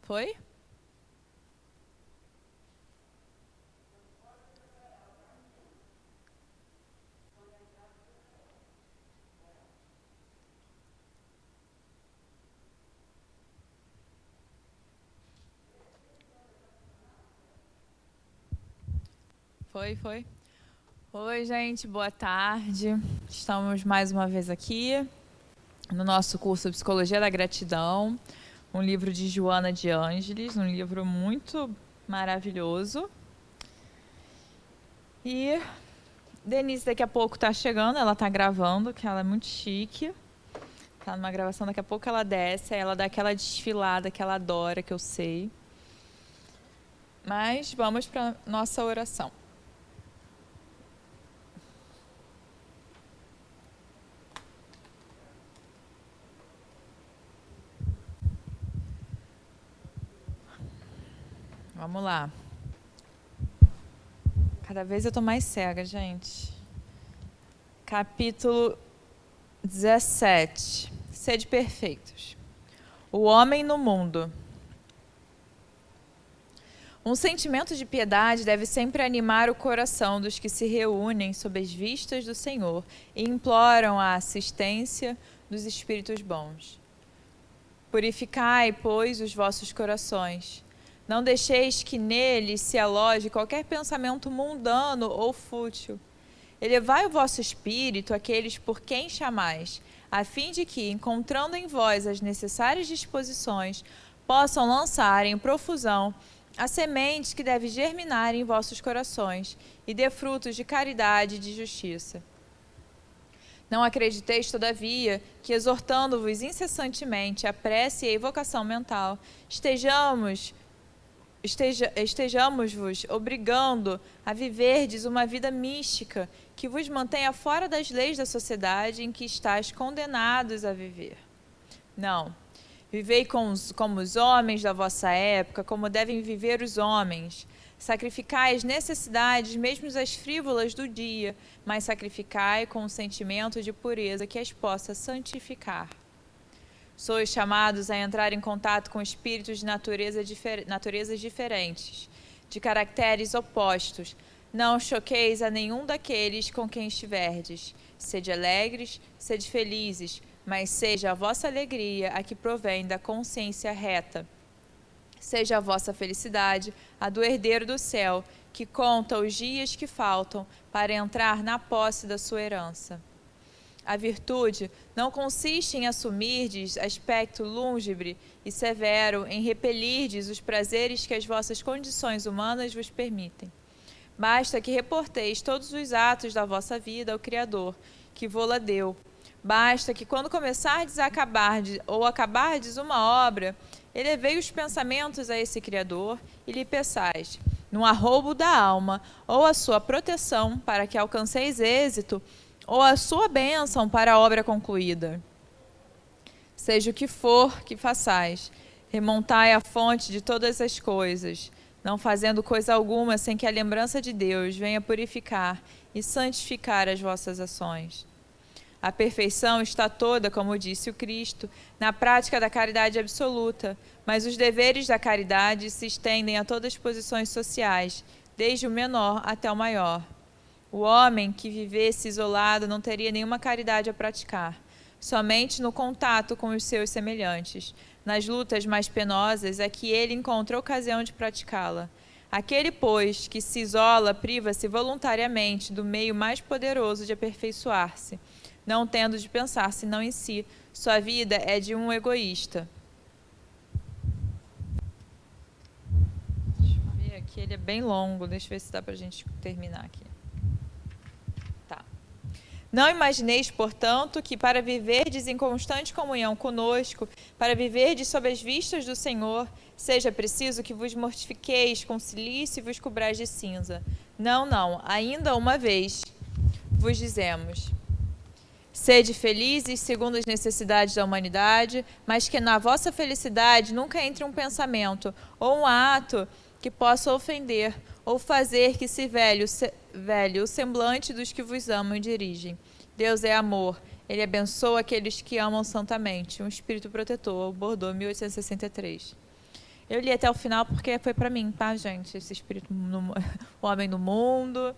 Foi? Foi. Oi, gente, boa tarde. Estamos mais uma vez aqui no nosso curso Psicologia da Gratidão, um livro de Joana de Ângeles, um livro muito maravilhoso. E Denise daqui a pouco está chegando, ela está gravando, que ela é muito chique. Está numa gravação, daqui a pouco ela desce, aí ela dá aquela desfilada que ela adora, que eu sei. Mas vamos para nossa oração. Vamos lá. Cada vez eu tô mais cega, gente. Capítulo 17. Sede perfeitos. O homem no mundo. Um sentimento de piedade deve sempre animar o coração dos que se reúnem sob as vistas do Senhor e imploram a assistência dos espíritos bons. Purificai, pois, os vossos corações. Não deixeis que neles se aloje qualquer pensamento mundano ou fútil. Elevai o vosso espírito àqueles por quem chamais, a fim de que, encontrando em vós as necessárias disposições, possam lançar em profusão a semente que deve germinar em vossos corações e dê frutos de caridade e de justiça. Não acrediteis, todavia, que exortando-vos incessantemente a prece e a evocação mental, estejamos-vos obrigando a viverdes uma vida mística que vos mantenha fora das leis da sociedade em que estáis condenados a viver. Não. Vivei como os homens da vossa época, como devem viver os homens. Sacrificai as necessidades, mesmo as frívolas do dia, mas sacrificai com um sentimento de pureza que as possa santificar. Sois chamados a entrar em contato com espíritos de naturezas diferentes, de caracteres opostos. Não choqueis a nenhum daqueles com quem estiverdes. Sede alegres, sede felizes, mas seja a vossa alegria a que provém da consciência reta. Seja a vossa felicidade a do herdeiro do céu, que conta os dias que faltam para entrar na posse da sua herança. A virtude não consiste em assumirdes aspecto lúgubre e severo, em repelirdes os prazeres que as vossas condições humanas vos permitem. Basta que reporteis todos os atos da vossa vida ao Criador, que vô-la deu. Basta que, quando começardes a acabardes uma obra, elevei os pensamentos a esse Criador e lhe peçais, num arroubo da alma, ou a sua proteção para que alcanceis êxito, ou a sua bênção para a obra concluída. Seja o que for que façais, remontai à fonte de todas as coisas, não fazendo coisa alguma sem que a lembrança de Deus venha purificar e santificar as vossas ações. A perfeição está toda, como disse o Cristo, na prática da caridade absoluta, mas os deveres da caridade se estendem a todas as posições sociais, desde o menor até o maior. O homem que vivesse isolado não teria nenhuma caridade a praticar. Somente no contato com os seus semelhantes, nas lutas mais penosas, é que ele encontra ocasião de praticá-la. Aquele, pois, que se isola, priva-se voluntariamente do meio mais poderoso de aperfeiçoar-se, não tendo de pensar senão em si. Sua vida é de um egoísta. Deixa eu ver aqui, ele é bem longo, deixa eu ver se dá para a gente terminar aqui. Tá. Não imagineis, portanto, que para viverdes em constante comunhão conosco, para viverdes sob as vistas do Senhor, seja preciso que vos mortifiqueis com silício e vos cobrais de cinza. Não, ainda uma vez vos dizemos: sede felizes segundo as necessidades da humanidade, mas que na vossa felicidade nunca entre um pensamento ou um ato que possa ofender ou fazer que se velhe o semblante dos que vos amam e dirigem. Deus é amor, Ele abençoa aqueles que amam santamente. Um espírito protetor, Bordeaux, 1863. Eu li até o final porque foi para mim, tá, gente? Esse espírito, o homem no mundo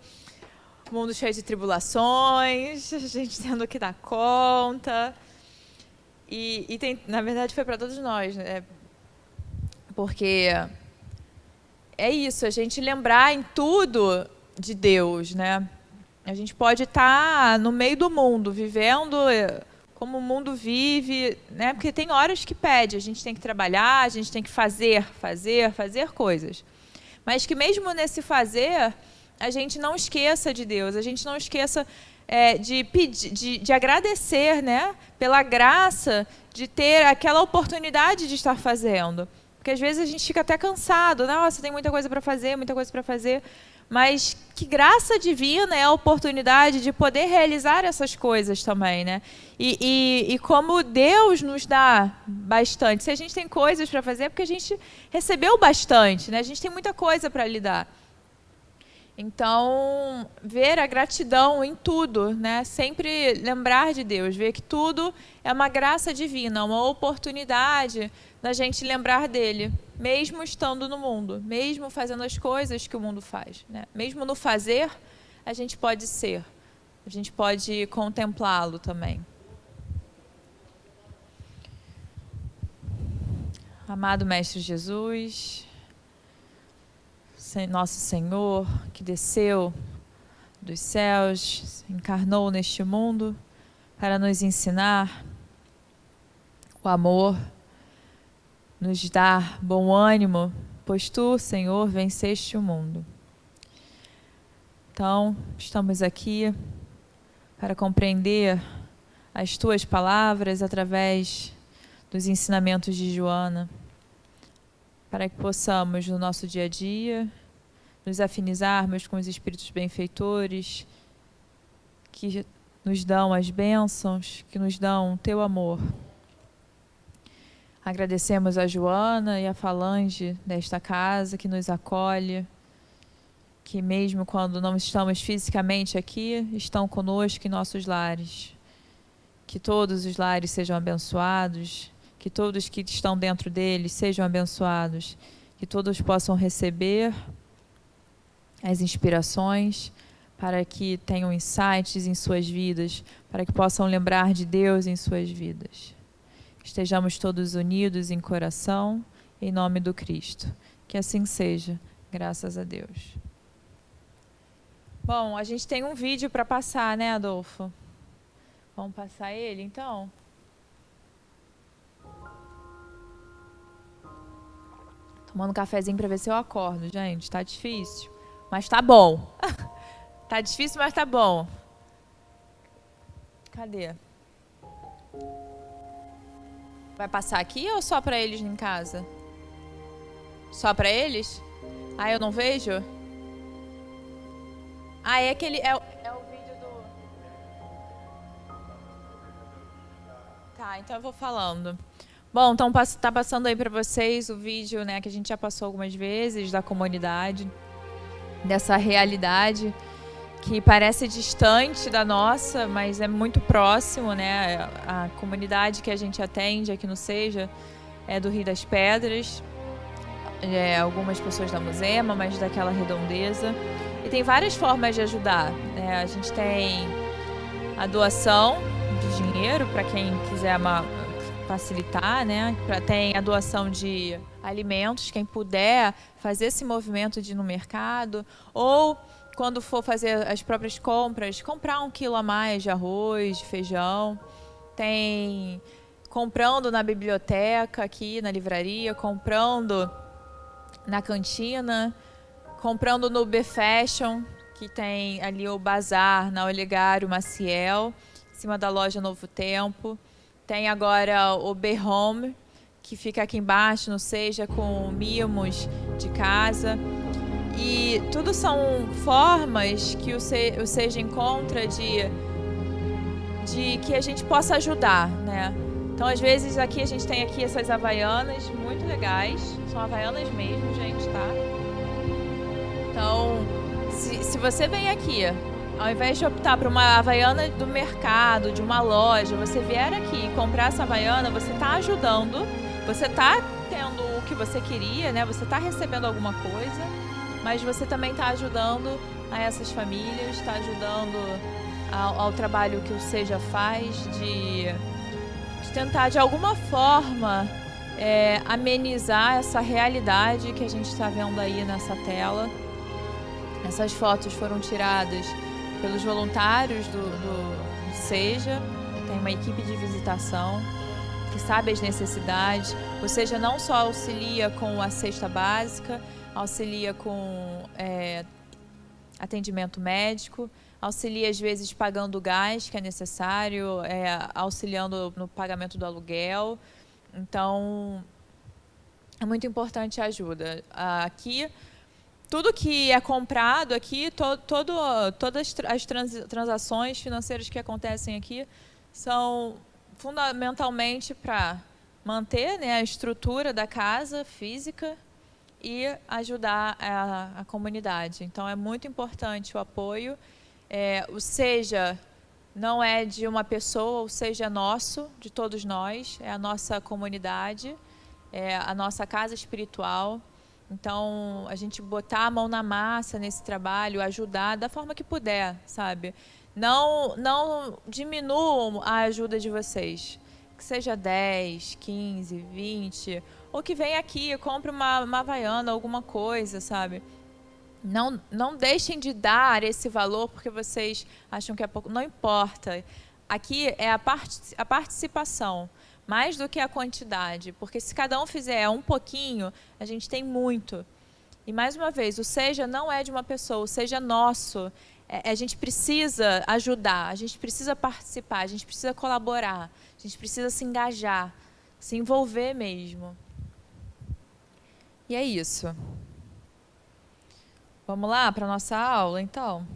cheio de tribulações, a gente tendo que dar conta. E tem, na verdade, foi para todos nós, né? Porque é isso, a gente lembrar em tudo de Deus, né? A gente pode estar no meio do mundo, vivendo como o mundo vive, né? Porque tem horas que pede, a gente tem que trabalhar, a gente tem que fazer coisas. Mas que mesmo nesse fazer, a gente não esqueça de Deus, a gente não esqueça de agradecer, né? Pela graça de ter aquela oportunidade de estar fazendo. Porque às vezes a gente fica até cansado, nossa, tem muita coisa para fazer, mas que graça divina é a oportunidade de poder realizar essas coisas também, né? E como Deus nos dá bastante. Se a gente tem coisas para fazer, é porque a gente recebeu bastante, né? A gente tem muita coisa para lidar. Então, ver a gratidão em tudo, né? Sempre lembrar de Deus, ver que tudo é uma graça divina, uma oportunidade da gente lembrar dele, mesmo estando no mundo, mesmo fazendo as coisas que o mundo faz, né? Mesmo no fazer, a gente pode ser, a gente pode contemplá-lo também. Amado Mestre Jesus, nosso Senhor, que desceu dos céus, encarnou neste mundo para nos ensinar o amor, nos dar bom ânimo, pois tu, Senhor, venceste o mundo. Então, estamos aqui para compreender as tuas palavras através dos ensinamentos de Joana, para que possamos, no nosso dia a dia, nos afinizarmos com os espíritos benfeitores que nos dão as bênçãos, que nos dão o teu amor. Agradecemos a Joana e a falange desta casa que nos acolhe, que mesmo quando não estamos fisicamente aqui, estão conosco em nossos lares. Que todos os lares sejam abençoados, que todos que estão dentro deles sejam abençoados, que todos possam receber as inspirações para que tenham insights em suas vidas, para que possam lembrar de Deus em suas vidas. Estejamos todos unidos em coração, em nome do Cristo. Que assim seja, graças a Deus. Bom, a gente tem um vídeo para passar, né, Adolfo? Vamos passar ele, então? Tomando um cafezinho para ver se eu acordo, gente. Tá difícil, mas tá bom. Tá difícil, mas tá bom. Cadê? Vai passar aqui ou só para eles em casa? Só para eles? Ah, eu não vejo? Ah, é aquele... É o vídeo do... Tá, então eu vou falando. Bom, então tá passando aí para vocês o vídeo, né, que a gente já passou algumas vezes, da comunidade, dessa realidade que parece distante da nossa, mas é muito próximo, né? A comunidade que a gente atende aqui no Seja é do Rio das Pedras, algumas pessoas da Muzema, mas daquela redondeza. E tem várias formas de ajudar, né? A gente tem a doação de dinheiro para quem quiser facilitar, né? Tem a doação de alimentos, quem puder fazer esse movimento de ir no mercado, ou quando for fazer as próprias compras, comprar 1 quilo a mais de arroz, de feijão. Tem comprando na biblioteca aqui, na livraria, comprando na cantina, comprando no B-Fashion, que tem ali o bazar na Olegário Maciel, em cima da loja Novo Tempo. Tem agora o B-Home, que fica aqui embaixo, no Seja, com mimos de casa. E tudo são formas que o Seja encontra de que a gente possa ajudar, né? Então, às vezes, aqui a gente tem aqui essas havaianas muito legais. São havaianas mesmo, gente, tá? Então, se você vem aqui, ao invés de optar por uma havaiana do mercado, de uma loja, você vier aqui e comprar essa havaiana, você está ajudando, você está tendo o que você queria, né? Você está recebendo alguma coisa, mas você também está ajudando a essas famílias, está ajudando ao trabalho que o Seja faz de tentar, de alguma forma, amenizar essa realidade que a gente está vendo aí nessa tela. Essas fotos foram tiradas pelos voluntários do Seja. Tem uma equipe de visitação que sabe as necessidades. O Seja não só auxilia com a cesta básica, auxilia com atendimento médico, auxilia às vezes pagando o gás que é necessário, auxiliando no pagamento do aluguel. Então, é muito importante a ajuda. Aqui, tudo que é comprado aqui, todas as transações financeiras que acontecem aqui são fundamentalmente para manter, né, a estrutura da casa física e ajudar a comunidade. Então, é muito importante o apoio. O Seja não é de uma pessoa, o Seja é nosso, de todos nós, é a nossa comunidade, é a nossa casa espiritual. Então, a gente botar a mão na massa nesse trabalho, ajudar da forma que puder, sabe? Não diminuam a ajuda de vocês. Que seja 10, 15, 20, ou que venha aqui, compre uma Havaiana, alguma coisa, sabe? Não deixem de dar esse valor porque vocês acham que é pouco. Não importa. Aqui é a participação, mais do que a quantidade. Porque se cada um fizer um pouquinho, a gente tem muito. E mais uma vez, o Seja não é de uma pessoa, o Seja é nosso. A gente precisa ajudar, a gente precisa participar, a gente precisa colaborar, a gente precisa se engajar, se envolver mesmo. E é isso. Vamos lá para a nossa aula, então?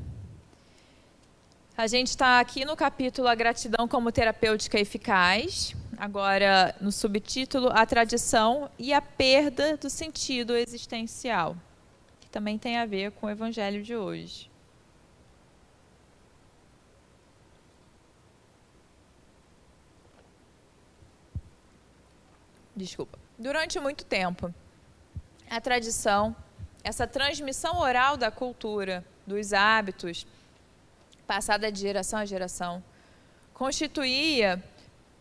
A gente está aqui no capítulo A Gratidão como Terapêutica Eficaz. Agora, no subtítulo, A Tradição e a Perda do Sentido Existencial, que também tem a ver com o Evangelho de hoje. Desculpa. Durante muito tempo, a tradição, essa transmissão oral da cultura, dos hábitos, passada de geração a geração, constituía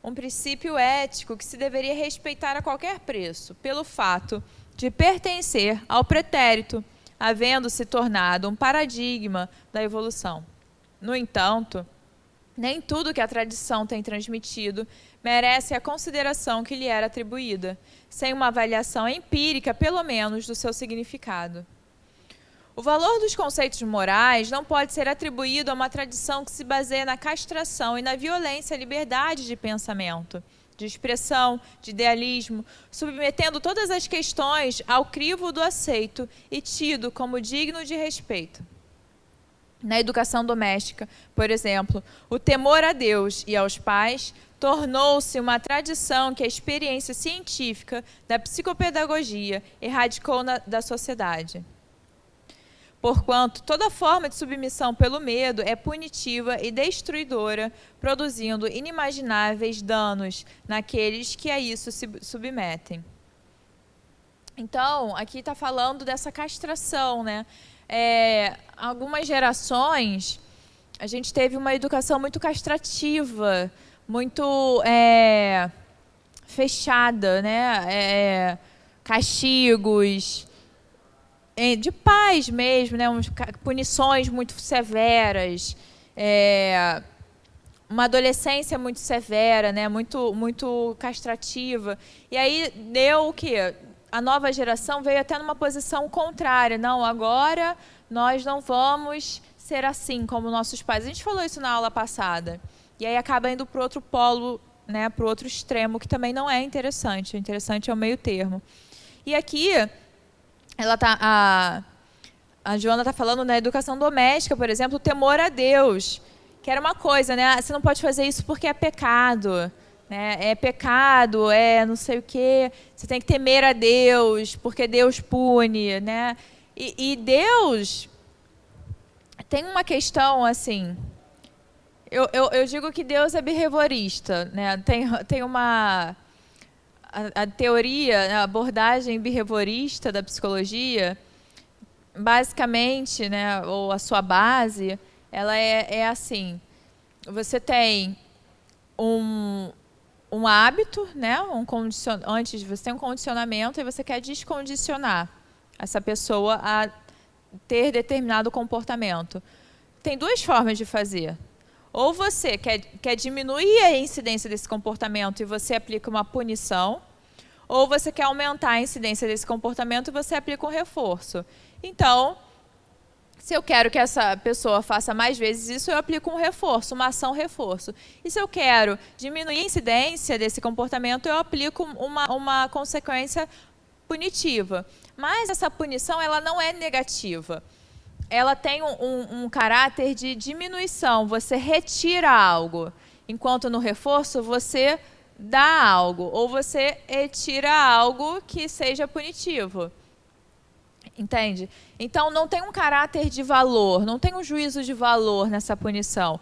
um princípio ético que se deveria respeitar a qualquer preço, pelo fato de pertencer ao pretérito, havendo se tornado um paradigma da evolução. No entanto, nem tudo que a tradição tem transmitido merece a consideração que lhe era atribuída, sem uma avaliação empírica, pelo menos, do seu significado. O valor dos conceitos morais não pode ser atribuído a uma tradição que se baseia na castração e na violência à liberdade de pensamento, de expressão, de idealismo, submetendo todas as questões ao crivo do aceito e tido como digno de respeito. Na educação doméstica, por exemplo, o temor a Deus e aos pais tornou-se uma tradição que a experiência científica da psicopedagogia erradicou da sociedade. Porquanto toda forma de submissão pelo medo é punitiva e destruidora, produzindo inimagináveis danos naqueles que a isso se submetem. Então, aqui está falando dessa castração, né? Algumas gerações, a gente teve uma educação muito castrativa, muito fechada, né? Castigos, de pais mesmo, né? Punições muito severas, uma adolescência muito severa, né? Muito castrativa. E aí deu o quê? A nova geração veio até numa posição contrária. Não, agora nós não vamos ser assim como nossos pais. A gente falou isso na aula passada. E aí acaba indo para o outro polo, né, para o outro extremo, que também não é interessante. O interessante é o meio termo. E aqui, a Joana está falando na educação doméstica, por exemplo, o temor a Deus, que era uma coisa, né? Você não pode fazer isso porque é pecado. Né? É pecado, não sei o quê. Você tem que temer a Deus, porque Deus pune, né? E Deus tem uma questão assim. Eu digo que Deus é behaviorista, né? Tem uma a teoria, a abordagem behaviorista da psicologia, basicamente, né, ou a sua base, ela é assim: você tem um hábito, né, antes você tem um condicionamento e você quer descondicionar essa pessoa a ter determinado comportamento. Tem duas formas de fazer. Ou você quer diminuir a incidência desse comportamento e você aplica uma punição, ou você quer aumentar a incidência desse comportamento e você aplica um reforço. Então, se eu quero que essa pessoa faça mais vezes isso, eu aplico um reforço, uma ação-reforço. E se eu quero diminuir a incidência desse comportamento, eu aplico uma consequência punitiva. Mas essa punição, ela não é negativa. Ela tem um caráter de diminuição, você retira algo, enquanto no reforço você dá algo, ou você retira algo que seja punitivo. Entende? Então, não tem um caráter de valor, não tem um juízo de valor nessa punição.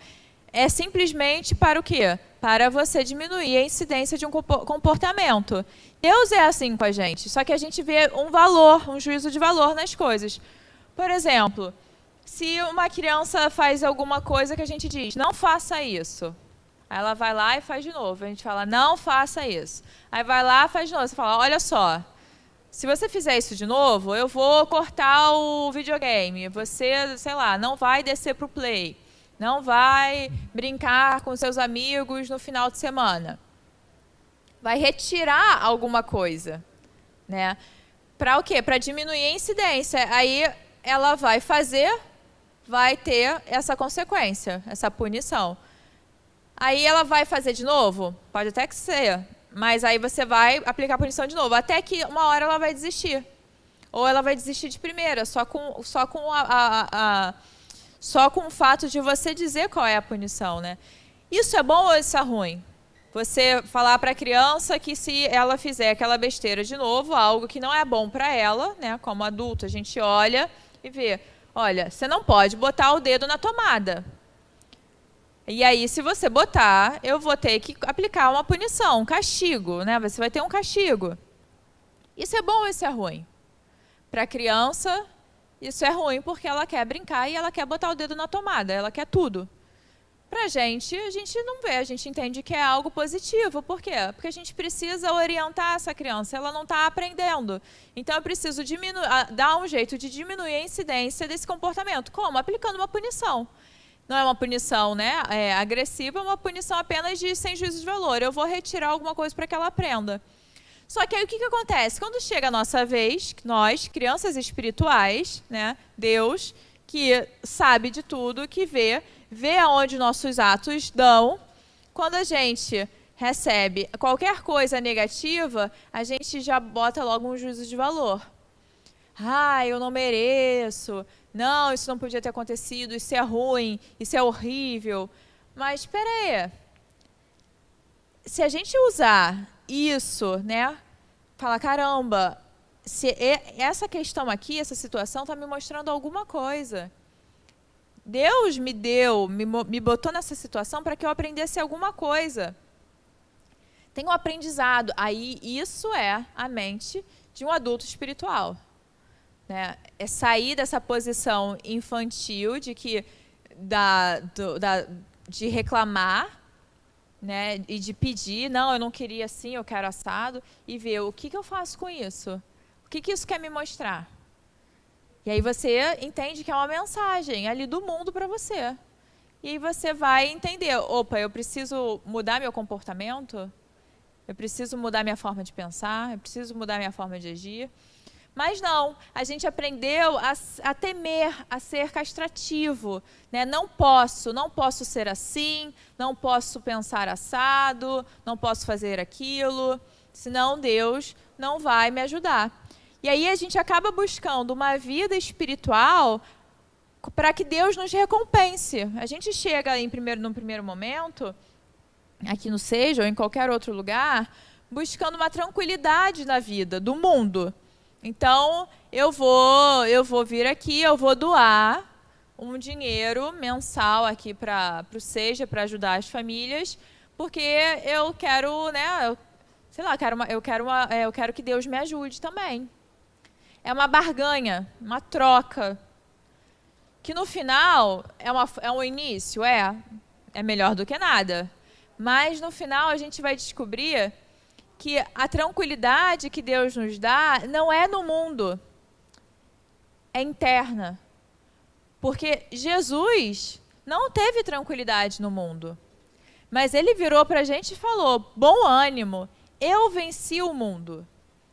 É simplesmente para o quê? Para você diminuir a incidência de um comportamento. Deus é assim com a gente, só que a gente vê um valor, um juízo de valor nas coisas. Por exemplo, se uma criança faz alguma coisa que a gente diz, não faça isso. Aí ela vai lá e faz de novo. A gente fala, não faça isso. Aí vai lá e faz de novo. Você fala, olha só, se você fizer isso de novo, eu vou cortar o videogame. Você, sei lá, não vai descer para o play. Não vai brincar com seus amigos no final de semana. Vai retirar alguma coisa, né? Para o quê? Para diminuir a incidência. Aí ela vai fazer, vai ter essa consequência, essa punição. Aí ela vai fazer de novo? Pode até que ser, mas aí você vai aplicar a punição de novo, até que uma hora ela vai desistir. Ou ela vai desistir de primeira, só com o fato de você dizer qual é a punição, né? Isso é bom ou isso é ruim? Você falar para a criança que se ela fizer aquela besteira de novo, algo que não é bom para ela, né? Como adulto, a gente olha e vê, olha, você não pode botar o dedo na tomada. E aí, se você botar, eu vou ter que aplicar uma punição, um castigo, né? Você vai ter um castigo. Isso é bom ou isso é ruim? Para a criança, isso é ruim porque ela quer brincar e ela quer botar o dedo na tomada, ela quer tudo. Para a gente não vê, a gente entende que é algo positivo. Por quê? Porque a gente precisa orientar essa criança, ela não está aprendendo. Então, eu preciso dar um jeito de diminuir a incidência desse comportamento. Como? Aplicando uma punição. Não é uma punição, né, agressiva, é uma punição apenas sem juízo de valor. Eu vou retirar alguma coisa para que ela aprenda. Só que aí o que acontece? Quando chega a nossa vez, nós, crianças espirituais, né, Deus, que sabe de tudo, que vê aonde nossos atos dão, quando a gente recebe qualquer coisa negativa, a gente já bota logo um juízo de valor. Ah, eu não mereço. Não, isso não podia ter acontecido. Isso é ruim. Isso é horrível. Mas espera aí. Se a gente usar isso, né? Falar, caramba, se essa questão aqui, essa situação está me mostrando alguma coisa. Deus me botou nessa situação para que eu aprendesse alguma coisa. Tem um aprendizado. Aí isso é a mente de um adulto espiritual. Né? É sair dessa posição infantil de reclamar, né? E de pedir, não, eu não queria assim, eu quero assado, e ver o que eu faço com isso. O que isso quer me mostrar? E aí você entende que é uma mensagem ali do mundo para você. E aí você vai entender, opa, eu preciso mudar meu comportamento, eu preciso mudar minha forma de pensar, eu preciso mudar minha forma de agir. Mas não, a gente aprendeu a temer, a ser castrativo. Né? Não posso ser assim, não posso pensar assado, não posso fazer aquilo, senão Deus não vai me ajudar. E aí a gente acaba buscando uma vida espiritual para que Deus nos recompense. A gente chega num primeiro momento, aqui no Seja ou em qualquer outro lugar, buscando uma tranquilidade na vida, do mundo. Então, eu vou vir aqui, eu vou doar um dinheiro mensal aqui para o Seja, para ajudar as famílias, porque eu quero, né, sei lá, eu quero que Deus me ajude também. É uma barganha, uma troca, que no final é um início, é melhor do que nada. Mas no final a gente vai descobrir que a tranquilidade que Deus nos dá não é no mundo, é interna. Porque Jesus não teve tranquilidade no mundo. Mas ele virou para a gente e falou: bom ânimo, eu venci o mundo.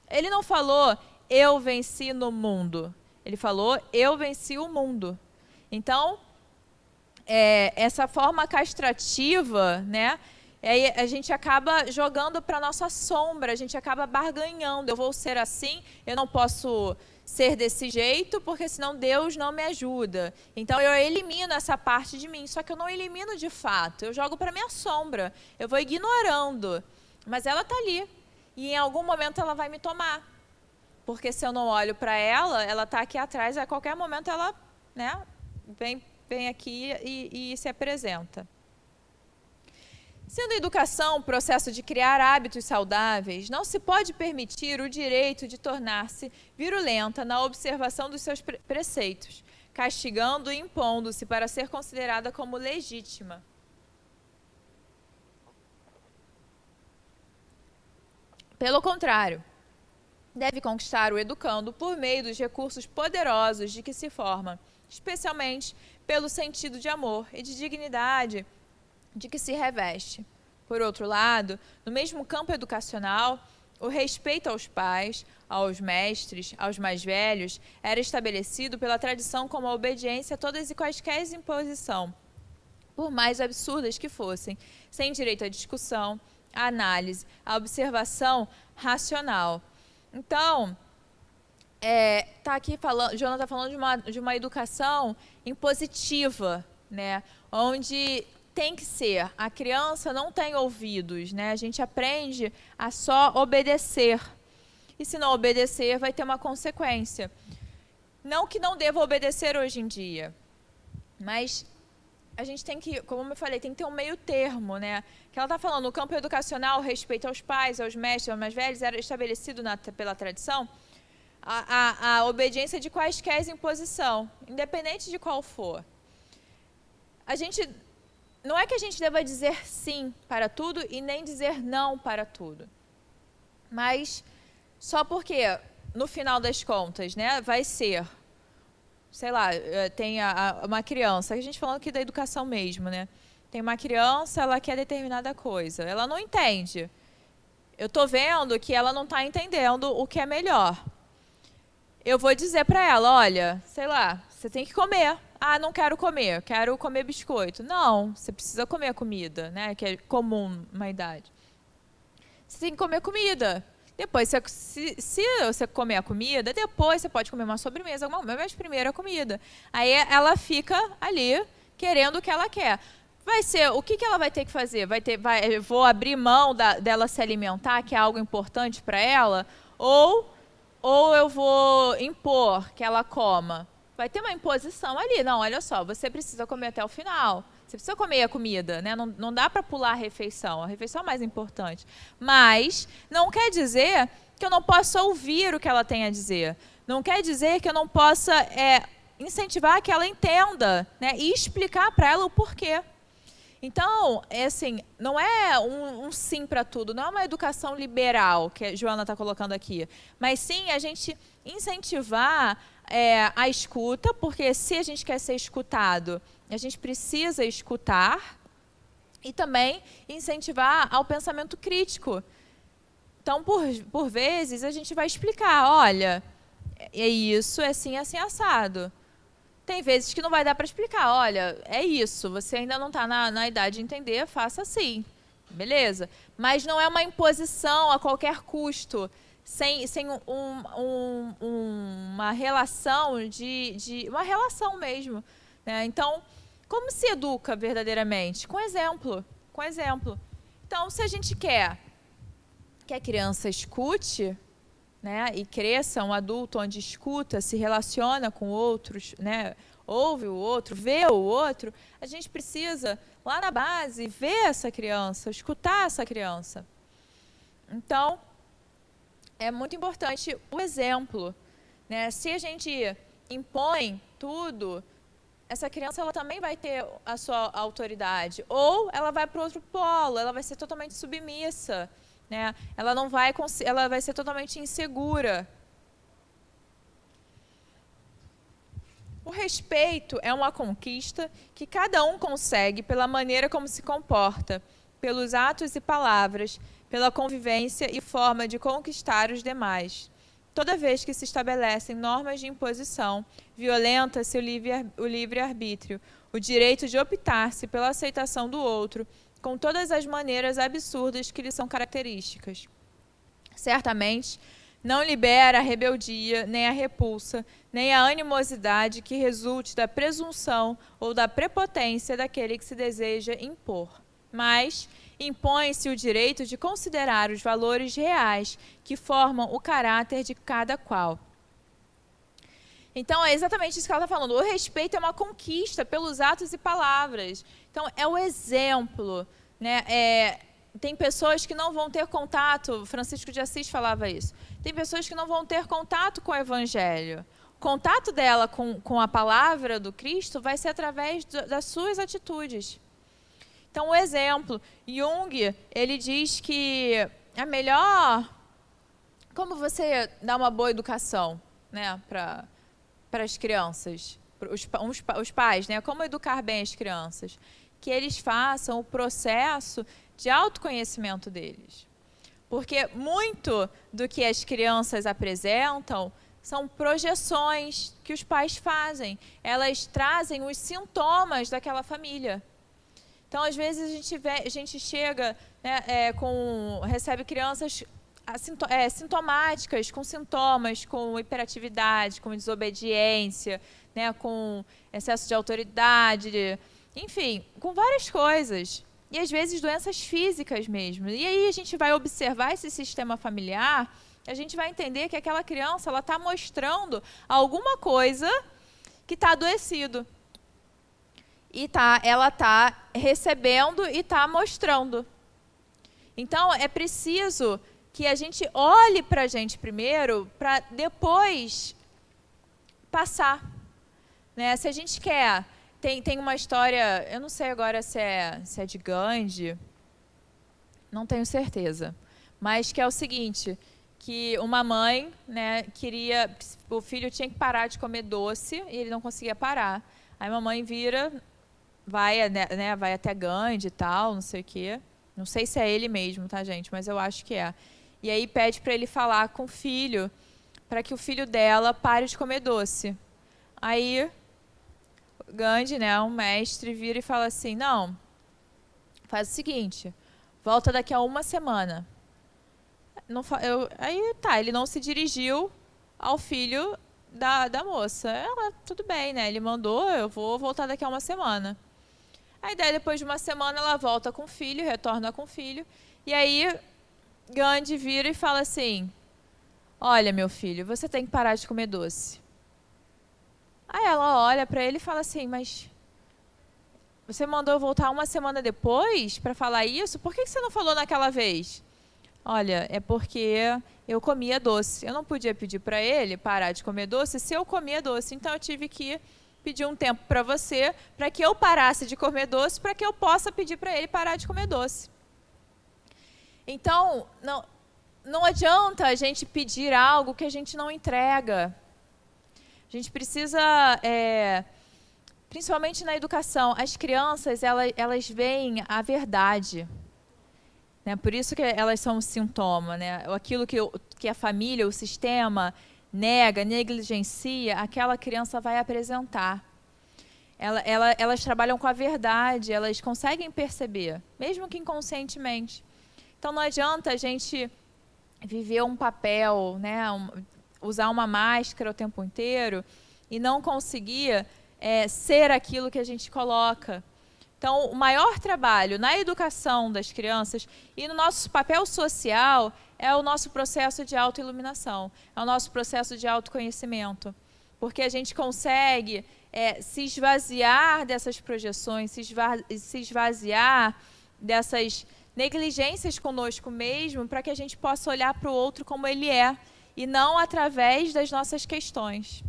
Ele não falou: eu venci no mundo. Ele falou: eu venci o mundo. Então, essa forma castrativa, né? A gente acaba jogando para a nossa sombra, a gente acaba barganhando. Eu vou ser assim, eu não posso ser desse jeito, porque senão Deus não me ajuda. Então eu elimino essa parte de mim, só que eu não elimino de fato, eu jogo para minha sombra, eu vou ignorando. Mas ela está ali, e em algum momento ela vai me tomar. Porque se eu não olho para ela, ela está aqui atrás, a qualquer momento ela, né, vem aqui e se apresenta. Sendo a educação um processo de criar hábitos saudáveis, não se pode permitir o direito de tornar-se virulenta na observação dos seus preceitos, castigando e impondo-se para ser considerada como legítima. Pelo contrário, deve conquistar o educando por meio dos recursos poderosos de que se forma, especialmente pelo sentido de amor e de dignidade de que se reveste. Por outro lado, no mesmo campo educacional, o respeito aos pais, aos mestres, aos mais velhos, era estabelecido pela tradição como a obediência a todas e quaisquer imposição, por mais absurdas que fossem, sem direito à discussão, à análise, à observação racional. Então, tá aqui falando, Jonas está falando de uma educação impositiva, né, onde tem que ser, a criança não tem ouvidos, né? A gente aprende a só obedecer. E se não obedecer, vai ter uma consequência. Não que não deva obedecer hoje em dia, mas a gente tem que, como eu falei, tem que ter um meio termo, né? Que ela está falando, no campo educacional, o respeito aos pais, aos mestres, aos mais velhos, era estabelecido pela tradição a obediência de quaisquer imposição, independente de qual for. Não é que a gente deva dizer sim para tudo e nem dizer não para tudo. Mas só porque, no final das contas, né, vai ser, sei lá, tem uma criança, a gente falando aqui da educação mesmo, né? Tem uma criança, ela quer determinada coisa, ela não entende. Eu estou vendo que ela não está entendendo o que é melhor. Eu vou dizer para ela, olha, sei lá, você tem que comer. Ah, não quero comer, quero comer biscoito. Não, você precisa comer comida, né? Que é comum uma idade. Você tem que comer comida. Depois, se você comer a comida, depois você pode comer uma sobremesa, mas primeiro a comida. Aí ela fica ali querendo o que ela quer. Vai ser, o que ela vai ter que fazer? Eu vou abrir mão dela se alimentar, que é algo importante para ela, ou eu vou impor que ela coma? Vai ter uma imposição ali. Não, olha só, você precisa comer até o final. Você precisa comer a comida, né? Não dá para pular a refeição é mais importante. Mas não quer dizer que eu não possa ouvir o que ela tem a dizer. Não quer dizer que eu não possa incentivar que ela entenda, né? E explicar para ela o porquê. Então, assim, não é um sim para tudo, não é uma educação liberal que a Joana está colocando aqui, mas sim a gente incentivar a escuta, porque se a gente quer ser escutado, a gente precisa escutar e também incentivar ao pensamento crítico. Então, por vezes, a gente vai explicar, olha, é isso, é assim, assado. Tem vezes que não vai dar para explicar, olha, é isso, você ainda não está na idade de entender, faça assim, beleza? Mas não é uma imposição a qualquer custo, sem uma relação uma relação mesmo, né? Então, como se educa verdadeiramente? Com exemplo, com exemplo. Então, se a gente quer que a criança escute, né, e cresça um adulto onde escuta, se relaciona com outros, né, ouve o outro, vê o outro, a gente precisa, lá na base, ver essa criança, escutar essa criança. Então, é muito importante o exemplo, né? Se a gente impõe tudo, essa criança ela também vai ter a sua autoridade. Ou ela vai para outro polo, ela vai ser totalmente submissa, né? Ela vai ser totalmente insegura. O respeito é uma conquista que cada um consegue pela maneira como se comporta, pelos atos e palavras, pela convivência e forma de conquistar os demais. Toda vez que se estabelecem normas de imposição, violenta-se o livre-arbítrio, o direito de optar-se pela aceitação do outro, com todas as maneiras absurdas que lhe são características. Certamente, não libera a rebeldia, nem a repulsa, nem a animosidade que resulte da presunção ou da prepotência daquele que se deseja impor. Mas impõe-se o direito de considerar os valores reais que formam o caráter de cada qual. Então, é exatamente isso que ela está falando. O respeito é uma conquista pelos atos e palavras. Então, é o exemplo, né? Tem pessoas que não vão ter contato, Francisco de Assis falava isso, tem pessoas que não vão ter contato com o Evangelho. O contato dela com a palavra do Cristo vai ser através das suas atitudes. Então, o exemplo, Jung, ele diz que é melhor, como você dá uma boa educação, né, para as crianças, os pais, né, como educar bem as crianças, que eles façam o processo de autoconhecimento deles. Porque muito do que as crianças apresentam são projeções que os pais fazem. Elas trazem os sintomas daquela família. Então, às vezes, a gente chega, né, recebe crianças sintomáticas, com sintomas, com hiperatividade, com desobediência, né, com excesso de autoridade, enfim, com várias coisas. E, às vezes, doenças físicas mesmo. E aí a gente vai observar esse sistema familiar, a gente vai entender que aquela criança está mostrando alguma coisa que está adoecido. E ela está recebendo e está mostrando. Então, é preciso que a gente olhe para a gente primeiro, para depois passar. Né? Se a gente quer... Tem uma história, eu não sei agora se é de Gandhi, não tenho certeza, mas que é o seguinte, que uma mãe, né, o filho tinha que parar de comer doce e ele não conseguia parar. Aí a mamãe vai até Gandhi e tal, não sei o quê. Não sei se é ele mesmo, tá, gente? Mas eu acho que é. E aí pede para ele falar com o filho, para que o filho dela pare de comer doce. Aí Gandhi, né, um mestre, vira e fala assim, não, faz o seguinte, volta daqui a uma semana. Ele não se dirigiu ao filho da moça. Ela, tudo bem, né, ele mandou, eu vou voltar daqui a uma semana. Aí depois de uma semana ela volta com o filho, retorna com o filho, e aí Gandhi vira e fala assim, olha meu filho, você tem que parar de comer doce. Aí ela olha para ele e fala assim, mas você mandou eu voltar uma semana depois para falar isso? Por que você não falou naquela vez? Olha, é porque eu comia doce. Eu não podia pedir para ele parar de comer doce se eu comia doce. Então eu tive que pedir um tempo para você, para que eu parasse de comer doce, para que eu possa pedir para ele parar de comer doce. Então, não adianta a gente pedir algo que a gente não entrega. A gente precisa, principalmente na educação, as crianças, elas veem a verdade. Né? Por isso que elas são um sintoma. Né? Aquilo que a família, o sistema, nega, negligencia, aquela criança vai apresentar. Elas trabalham com a verdade, elas conseguem perceber, mesmo que inconscientemente. Então, não adianta a gente viver um papel, né, usar uma máscara o tempo inteiro e não conseguir ser aquilo que a gente coloca. Então, o maior trabalho na educação das crianças e no nosso papel social é o nosso processo de autoiluminação, é o nosso processo de autoconhecimento. Porque a gente consegue se esvaziar dessas projeções, se esvaziar negligências conosco mesmo, para que a gente possa olhar para o outro como ele é, e não através das nossas questões.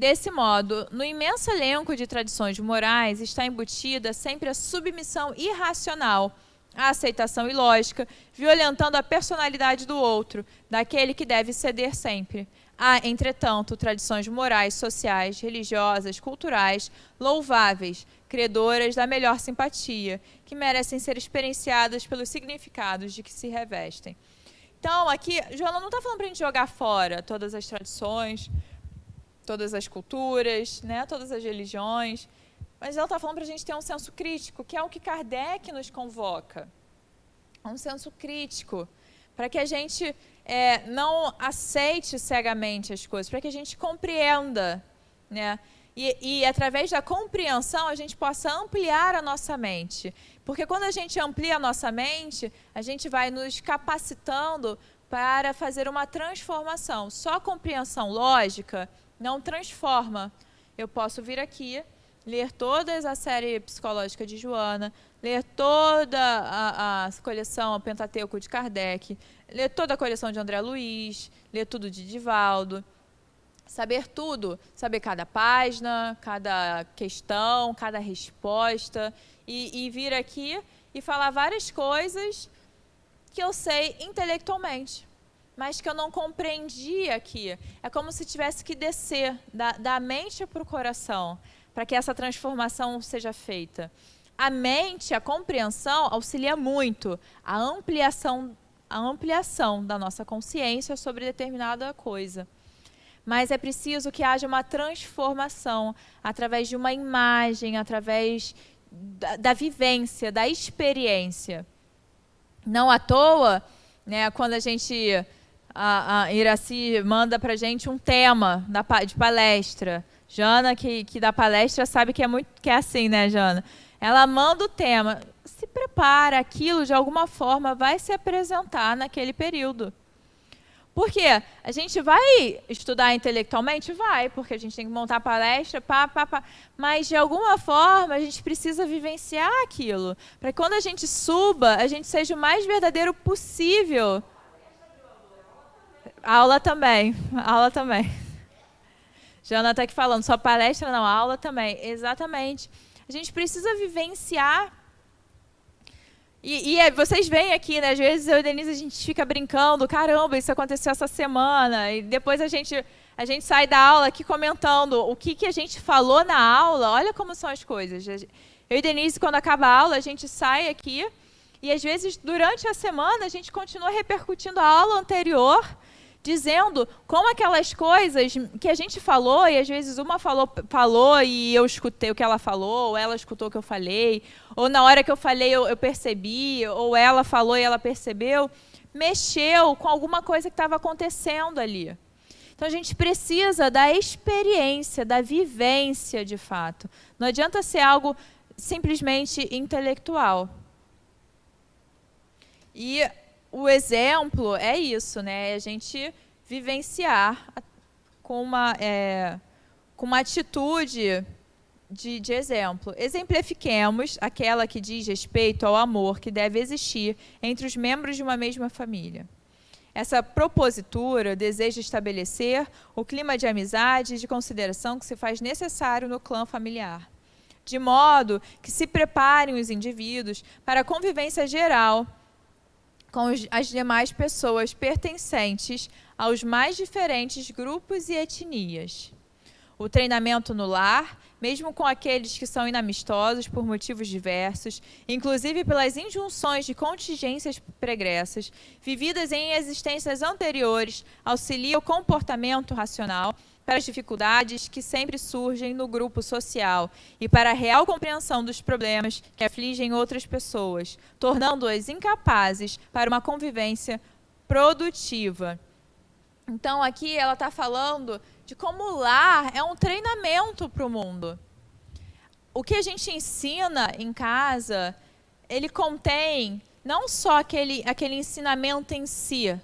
Desse modo, no imenso elenco de tradições morais está embutida sempre a submissão irracional, a aceitação ilógica, violentando a personalidade do outro, daquele que deve ceder sempre. Há, entretanto, tradições morais, sociais, religiosas, culturais, louváveis, credoras da melhor simpatia, que merecem ser experienciadas pelos significados de que se revestem. Então, aqui, Joana não está falando para a gente jogar fora todas as tradições, todas as culturas, né, todas as religiões, mas ela está falando para a gente ter um senso crítico, que é o que Kardec nos convoca. Um senso crítico, para que a gente não aceite cegamente as coisas, para que a gente compreenda, né? E através da compreensão a gente possa ampliar a nossa mente. Porque quando a gente amplia a nossa mente, a gente vai nos capacitando para fazer uma transformação. Só compreensão lógica não transforma. Eu posso vir aqui, ler toda a série psicológica de Joana, ler toda a coleção o Pentateuco de Kardec, ler toda a coleção de André Luiz, ler tudo de Divaldo, saber tudo, saber cada página, cada questão, cada resposta, e vir aqui e falar várias coisas que eu sei intelectualmente, mas que eu não compreendi aqui. É como se tivesse que descer da mente para o coração, para que essa transformação seja feita. A mente, a compreensão, auxilia muito a ampliação da nossa consciência sobre determinada coisa. Mas é preciso que haja uma transformação através de uma imagem, através da vivência, da experiência. Não à toa, né, quando a Iraci manda para a gente um tema de palestra. Jana, que dá palestra, sabe que é assim, né, Jana? Ela manda o tema, se prepara, aquilo de alguma forma vai se apresentar naquele período. Por quê? A gente vai estudar intelectualmente? Vai, porque a gente tem que montar a palestra, mas de alguma forma a gente precisa vivenciar aquilo, para que quando a gente suba, a gente seja o mais verdadeiro possível. Aula também. Jana está aqui falando, só palestra não, aula também. Exatamente. A gente precisa vivenciar. E vocês veem aqui, né? Às vezes eu e Denise, a gente fica brincando, caramba, isso aconteceu essa semana. E depois a gente sai da aula aqui comentando o que a gente falou na aula. Olha como são as coisas. Eu e Denise, quando acaba a aula, a gente sai aqui e às vezes durante a semana a gente continua repercutindo a aula anterior, dizendo como aquelas coisas que a gente falou, e às vezes uma falou e eu escutei o que ela falou, ou ela escutou o que eu falei, ou na hora que eu falei eu percebi, ou ela falou e ela percebeu, mexeu com alguma coisa que estava acontecendo ali. Então a gente precisa da experiência, da vivência de fato. Não adianta ser algo simplesmente intelectual. E o exemplo é isso, né? A gente vivenciar com uma atitude de exemplo. Exemplifiquemos aquela que diz respeito ao amor que deve existir entre os membros de uma mesma família. Essa propositura deseja estabelecer o clima de amizade e de consideração que se faz necessário no clã familiar, de modo que se preparem os indivíduos para a convivência geral com as demais pessoas pertencentes aos mais diferentes grupos e etnias. O treinamento no lar, mesmo com aqueles que são inamistosos por motivos diversos, inclusive pelas injunções de contingências pregressas, vividas em existências anteriores, auxilia o comportamento racional para as dificuldades que sempre surgem no grupo social e para a real compreensão dos problemas que afligem outras pessoas, tornando-as incapazes para uma convivência produtiva. Então, aqui ela está falando de como o lar é um treinamento para o mundo. O que a gente ensina em casa, ele contém não só aquele ensinamento em si,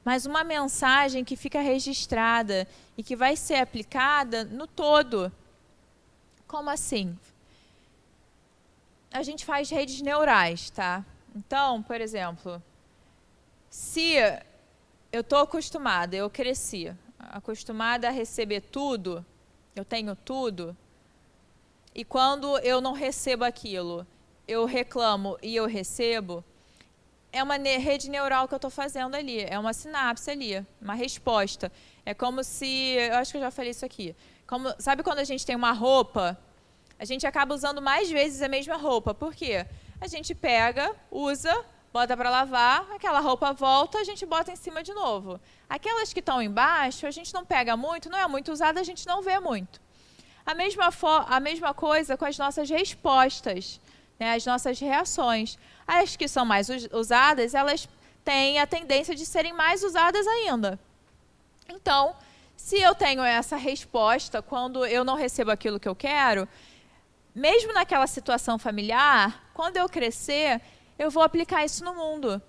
mas uma mensagem que fica registrada e que vai ser aplicada no todo. Como assim? a gente faz redes neurais, tá? Então, por exemplo, se eu estou acostumada, eu cresci, acostumada a receber tudo, eu tenho tudo, e quando eu não recebo aquilo, eu reclamo e eu recebo, é uma rede neural que eu estou fazendo ali, é uma sinapse ali, uma resposta. É como se, eu acho que eu já falei isso aqui, sabe quando a gente tem uma roupa, a gente acaba usando mais vezes a mesma roupa. Por quê? A gente pega, usa, bota para lavar, aquela roupa volta, a gente bota em cima de novo. Aquelas que estão embaixo, a gente não pega muito, não é muito usada, a gente não vê muito. A mesma coisa com as nossas respostas, né, as nossas reações. As que são mais usadas, elas têm a tendência de serem mais usadas ainda. Então, se eu tenho essa resposta quando eu não recebo aquilo que eu quero, mesmo naquela situação familiar, quando eu crescer, eu vou aplicar isso no mundo.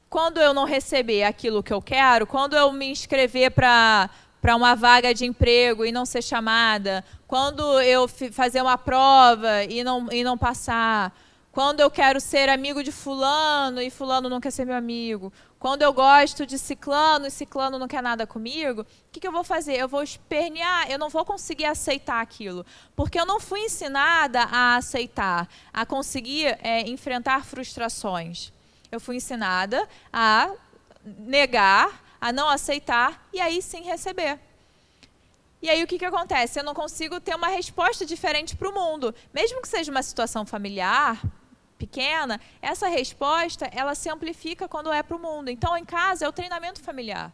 Quando eu não receber aquilo que eu quero, quando eu me inscrever para uma vaga de emprego e não ser chamada, quando eu fazer uma prova e não passar, quando eu quero ser amigo de fulano e fulano não quer ser meu amigo, quando eu gosto de ciclano e ciclano não quer nada comigo, o que eu vou fazer? Eu vou espernear, eu não vou conseguir aceitar aquilo, porque eu não fui ensinada a aceitar, a conseguir enfrentar frustrações. Eu fui ensinada a negar, a não aceitar e aí sim receber. E aí o que acontece? Eu não consigo ter uma resposta diferente para o mundo. Mesmo que seja uma situação familiar, pequena, essa resposta ela se amplifica quando é para o mundo. Então, em casa, é o treinamento familiar.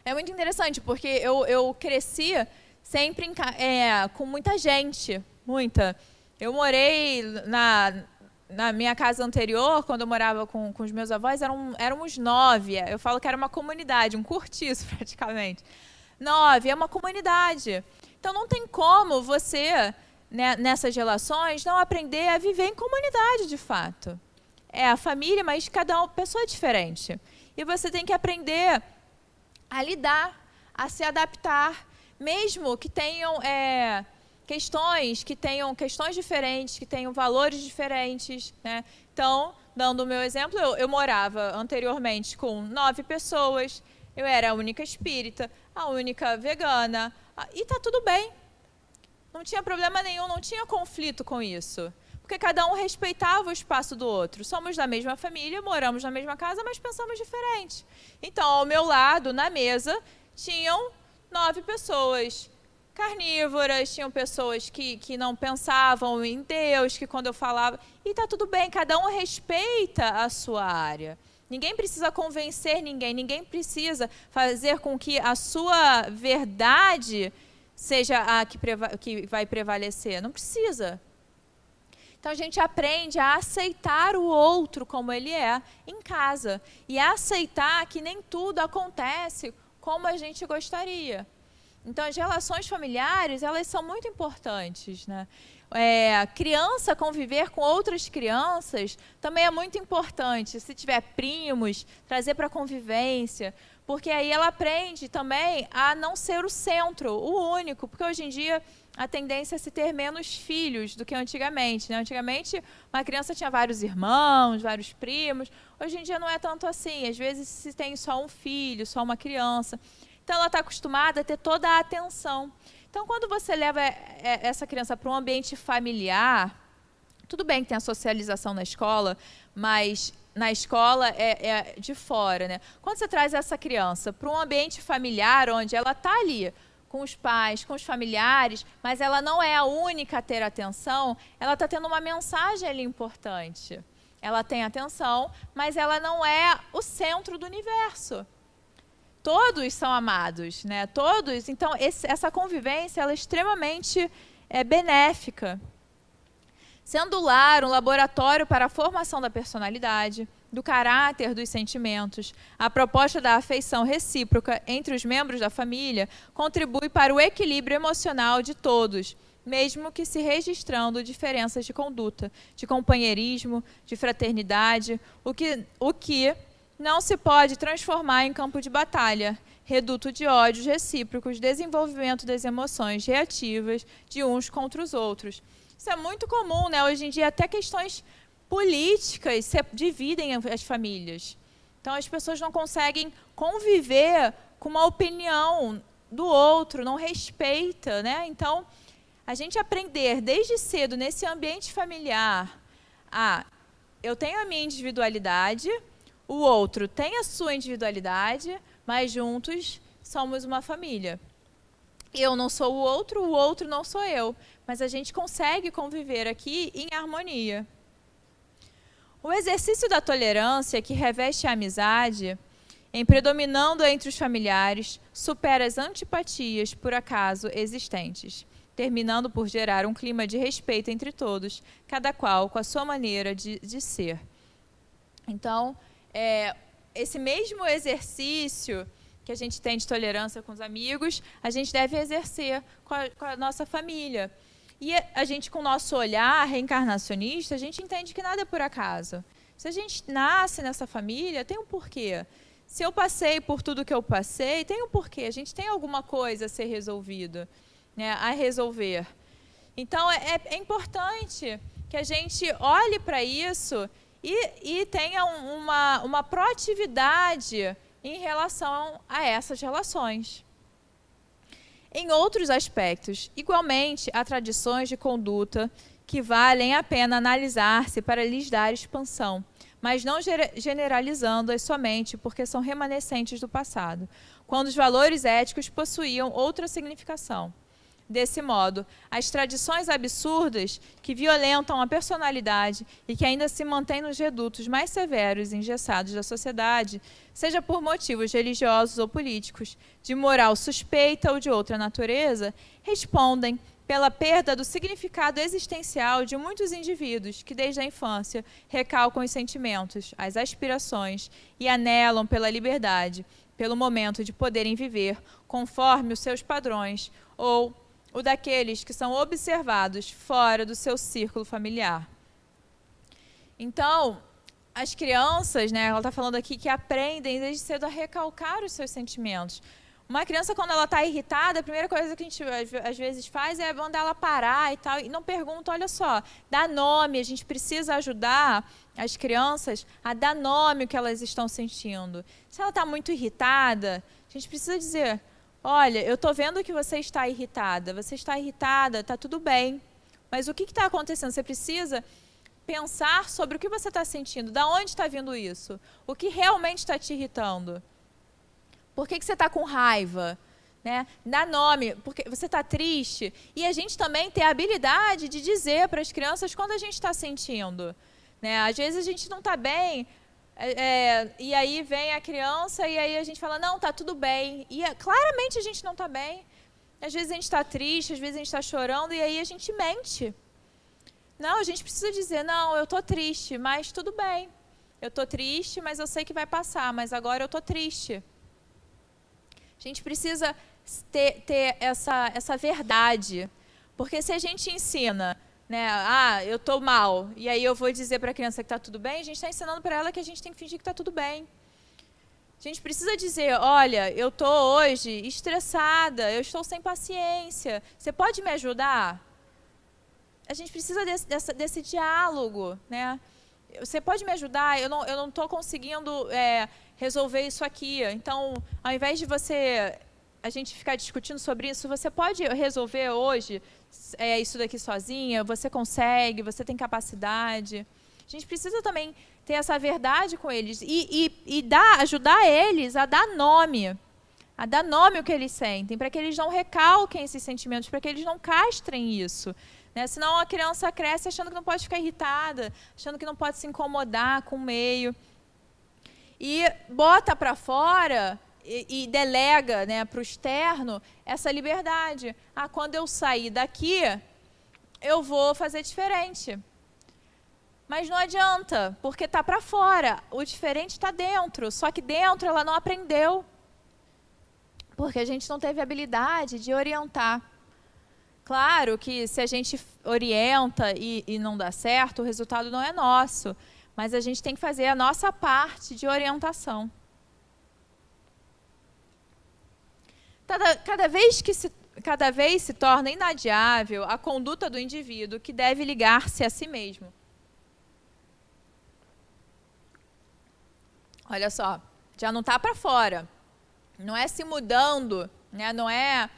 É muito interessante, porque eu cresci sempre com muita gente, muita. Eu morei na minha casa anterior, quando eu morava com os meus avós, éramos 9. Eu falo que era uma comunidade, um cortiço praticamente. 9, é uma comunidade. Então, não tem como você, né, nessas relações, não aprender a viver em comunidade, de fato. É a família, mas cada pessoa é diferente. E você tem que aprender a lidar, a se adaptar, mesmo que tenham questões diferentes, que tenham valores diferentes, né? Então, dando o meu exemplo, eu morava anteriormente com 9 pessoas, eu era a única espírita, a única vegana, e está tudo bem. Não tinha problema nenhum, não tinha conflito com isso. Porque cada um respeitava o espaço do outro. Somos da mesma família, moramos na mesma casa, mas pensamos diferente. Então, ao meu lado, na mesa, tinham 9 pessoas carnívoras, tinham pessoas que não pensavam em Deus, que quando eu falava... E está tudo bem, cada um respeita a sua área. Ninguém precisa convencer ninguém precisa fazer com que a sua verdade seja a que vai prevalecer. Não precisa. Então, a gente aprende a aceitar o outro como ele é em casa. E a aceitar que nem tudo acontece como a gente gostaria. Então, as relações familiares, elas são muito importantes, né? Criança conviver com outras crianças também é muito importante. Se tiver primos, trazer para a convivência, porque aí ela aprende também a não ser o centro, o único, porque hoje em dia a tendência é se ter menos filhos do que antigamente, né? Antigamente, uma criança tinha vários irmãos, vários primos. Hoje em dia não é tanto assim. Às vezes se tem só um filho, só uma criança. Então, ela está acostumada a ter toda a atenção. Então, quando você leva essa criança para um ambiente familiar, tudo bem que tem a socialização na escola, mas na escola é de fora, né? Quando você traz essa criança para um ambiente familiar, onde ela está ali com os pais, com os familiares, mas ela não é a única a ter atenção, ela está tendo uma mensagem ali importante. Ela tem atenção, mas ela não é o centro do universo. Todos são amados, né? Todos. Então, essa convivência ela é extremamente benéfica. Sendo o lar um laboratório para a formação da personalidade, do caráter, dos sentimentos, a proposta da afeição recíproca entre os membros da família contribui para o equilíbrio emocional de todos, mesmo que se registrando diferenças de conduta, de companheirismo, de fraternidade, o que não se pode transformar em campo de batalha, reduto de ódios recíprocos, desenvolvimento das emoções reativas de uns contra os outros. Isso é muito comum, né? Hoje em dia, até questões políticas dividem as famílias. Então, as pessoas não conseguem conviver com uma opinião do outro, não respeita, né? Então, a gente aprender desde cedo, nesse ambiente familiar, eu tenho a minha individualidade, o outro tem a sua individualidade, mas juntos somos uma família. Eu não sou o outro não sou eu. Mas a gente consegue conviver aqui em harmonia. O exercício da tolerância, que reveste a amizade, em predominando entre os familiares, supera as antipatias, por acaso, existentes, terminando por gerar um clima de respeito entre todos, cada qual com a sua maneira de ser. Então, esse mesmo exercício que a gente tem de tolerância com os amigos, a gente deve exercer com a nossa família. E a gente, com o nosso olhar reencarnacionista, a gente entende que nada é por acaso. Se a gente nasce nessa família, tem um porquê. Se eu passei por tudo que eu passei, tem um porquê. A gente tem alguma coisa a ser resolvido, né, a resolver. Então, é importante que a gente olhe para isso e tenha uma proatividade em relação a essas relações. Em outros aspectos, igualmente, há tradições de conduta que valem a pena analisar-se para lhes dar expansão, mas não generalizando-as somente porque são remanescentes do passado, quando os valores éticos possuíam outra significação. Desse modo, as tradições absurdas que violentam a personalidade e que ainda se mantêm nos redutos mais severos e engessados da sociedade, seja por motivos religiosos ou políticos, de moral suspeita ou de outra natureza, respondem pela perda do significado existencial de muitos indivíduos que, desde a infância, recalcam os sentimentos, as aspirações e anelam pela liberdade, pelo momento de poderem viver conforme os seus padrões ou o daqueles que são observados fora do seu círculo familiar. Então, as crianças, né, ela está falando aqui que aprendem desde cedo a recalcar os seus sentimentos. Uma criança, quando ela está irritada, a primeira coisa que a gente às vezes faz é mandar ela parar e tal, e não pergunta, olha só, dá nome, a gente precisa ajudar as crianças a dar nome ao que elas estão sentindo. Se ela está muito irritada, a gente precisa dizer, olha, eu estou vendo que você está irritada, está tudo bem, mas o que está acontecendo? Você precisa pensar sobre o que você está sentindo, de onde está vindo isso, o que realmente está te irritando. Por que você está com raiva? Né? Dá nome, porque você está triste. E a gente também tem a habilidade de dizer para as crianças quando a gente está sentindo. Né? Às vezes a gente não está bem, e aí vem a criança e aí a gente fala, não, está tudo bem. E claramente a gente não está bem. Às vezes a gente está triste, às vezes a gente está chorando e aí a gente mente. Não, a gente precisa dizer, não, eu estou triste, mas tudo bem. Eu estou triste, mas eu sei que vai passar, mas agora eu estou triste. A gente precisa ter essa verdade, porque se a gente ensina, né, eu estou mal, e aí eu vou dizer para a criança que está tudo bem, a gente está ensinando para ela que a gente tem que fingir que está tudo bem. A gente precisa dizer, olha, eu estou hoje estressada, eu estou sem paciência, você pode me ajudar? A gente precisa desse diálogo, né? Você pode me ajudar? Eu não estou conseguindo resolver isso aqui. Então, ao invés de a gente ficar discutindo sobre isso, você pode resolver hoje isso daqui sozinha? Você consegue? Você tem capacidade? A gente precisa também ter essa verdade com eles e ajudar eles a dar nome ao que eles sentem, para que eles não recalquem esses sentimentos, para que eles não castrem isso. Né? Senão a criança cresce achando que não pode ficar irritada, achando que não pode se incomodar com o meio. E bota para fora e delega, né, para o externo essa liberdade. Quando eu sair daqui, eu vou fazer diferente. Mas não adianta, porque está para fora. O diferente está dentro, só que dentro ela não aprendeu. Porque a gente não teve habilidade de orientar. Claro que se a gente orienta e não dá certo, o resultado não é nosso. Mas a gente tem que fazer a nossa parte de orientação. Cada vez que cada vez se torna inadiável a conduta do indivíduo que deve ligar-se a si mesmo. Olha só, já não está para fora. Não é se mudando, né? Não é,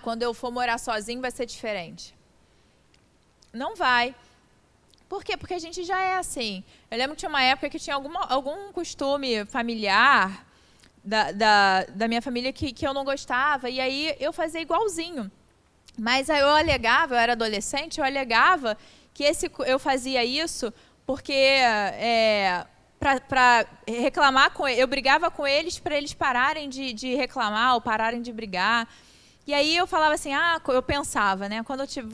quando eu for morar sozinho vai ser diferente. Não vai. Por quê? Porque a gente já é assim. Eu lembro que tinha uma época que tinha algum costume familiar da minha família que eu não gostava, e aí eu fazia igualzinho. Mas aí eu alegava, eu era adolescente, eu alegava que eu fazia isso porque para reclamar com eles, eu brigava com eles para eles pararem de reclamar ou pararem de brigar. E aí eu falava assim, eu pensava, né?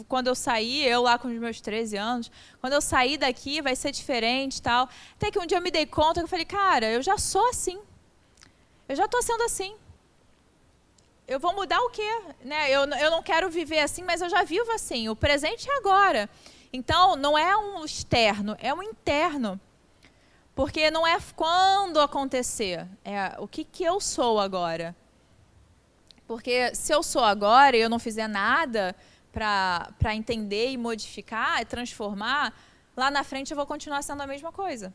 Quando eu saí, eu lá com os meus 13 anos, quando eu sair daqui vai ser diferente e tal. Até que um dia eu me dei conta, eu falei, cara, eu já sou assim. Eu já estou sendo assim. Eu vou mudar o quê? Né? Eu não quero viver assim, mas eu já vivo assim. O presente é agora. Então, não é um externo, é um interno. Porque não é quando acontecer, é o que eu sou agora. Porque se eu sou agora e eu não fizer nada para entender e modificar, e transformar, lá na frente eu vou continuar sendo a mesma coisa.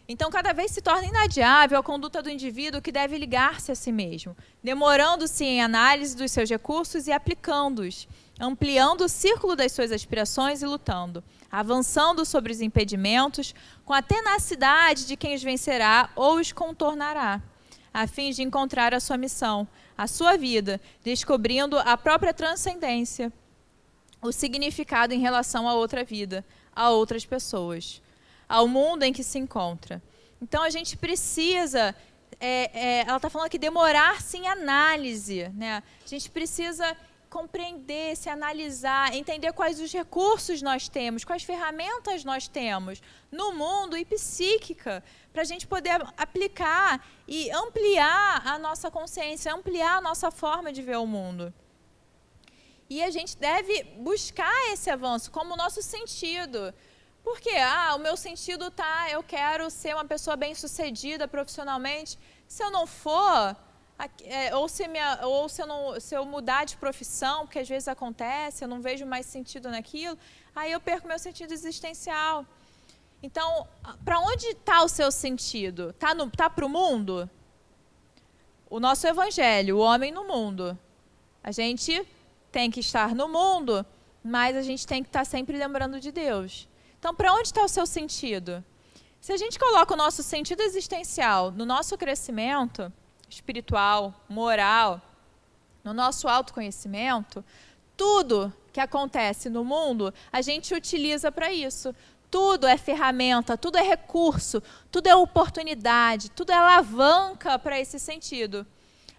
Então, cada vez se torna inadiável a conduta do indivíduo que deve ligar-se a si mesmo, demorando-se em análise dos seus recursos e aplicando-os, ampliando o círculo das suas aspirações e lutando, avançando sobre os impedimentos com a tenacidade de quem os vencerá ou os contornará, a fim de encontrar a sua missão, a sua vida, descobrindo a própria transcendência, o significado em relação a outra vida, a outras pessoas, ao mundo em que se encontra. Então, a gente precisa, ela está falando aqui, demorar-se em análise, né? A gente precisa compreender, se analisar, entender quais os recursos nós temos, quais ferramentas nós temos no mundo e psíquica, para a gente poder aplicar e ampliar a nossa consciência, ampliar a nossa forma de ver o mundo. E a gente deve buscar esse avanço como nosso sentido. Por quê? O meu sentido eu quero ser uma pessoa bem-sucedida profissionalmente. Se eu não for, se eu mudar de profissão, porque às vezes acontece, eu não vejo mais sentido naquilo, aí eu perco meu sentido existencial. Então, para onde está o seu sentido? Tá para o mundo? O nosso evangelho, o homem no mundo. A gente tem que estar no mundo, mas a gente tem que estar sempre lembrando de Deus. Então, para onde está o seu sentido? Se a gente coloca o nosso sentido existencial no nosso crescimento espiritual, moral, no nosso autoconhecimento, tudo que acontece no mundo, a gente utiliza para isso. Tudo é ferramenta, tudo é recurso, tudo é oportunidade, tudo é alavanca para esse sentido.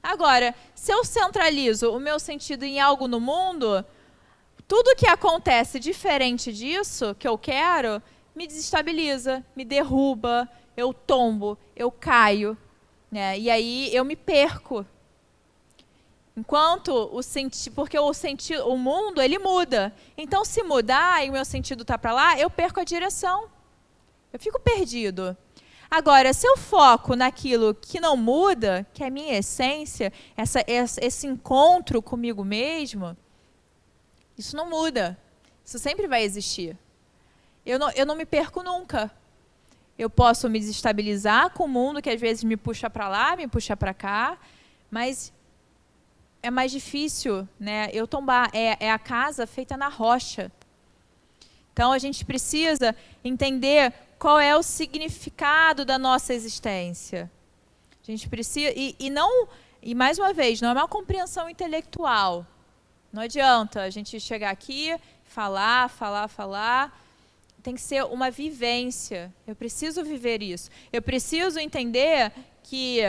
Agora, se eu centralizo o meu sentido em algo no mundo, tudo que acontece diferente disso, que eu quero, me desestabiliza, me derruba, eu tombo, eu caio, né? E aí eu me perco. Enquanto porque o mundo ele muda. Então, se mudar e o meu sentido está para lá, eu perco a direção. Eu fico perdido. Agora, se eu foco naquilo que não muda, que é a minha essência, esse encontro comigo mesmo, isso não muda. Isso sempre vai existir. Eu não me perco nunca. Eu posso me desestabilizar com o mundo que às vezes me puxa para lá, me puxa para cá, mas é mais difícil, né? Eu tombar. É a casa feita na rocha. Então, a gente precisa entender qual é o significado da nossa existência. A gente precisa... E mais uma vez, não é uma compreensão intelectual. Não adianta a gente chegar aqui, falar. Tem que ser uma vivência. Eu preciso viver isso. Eu preciso entender que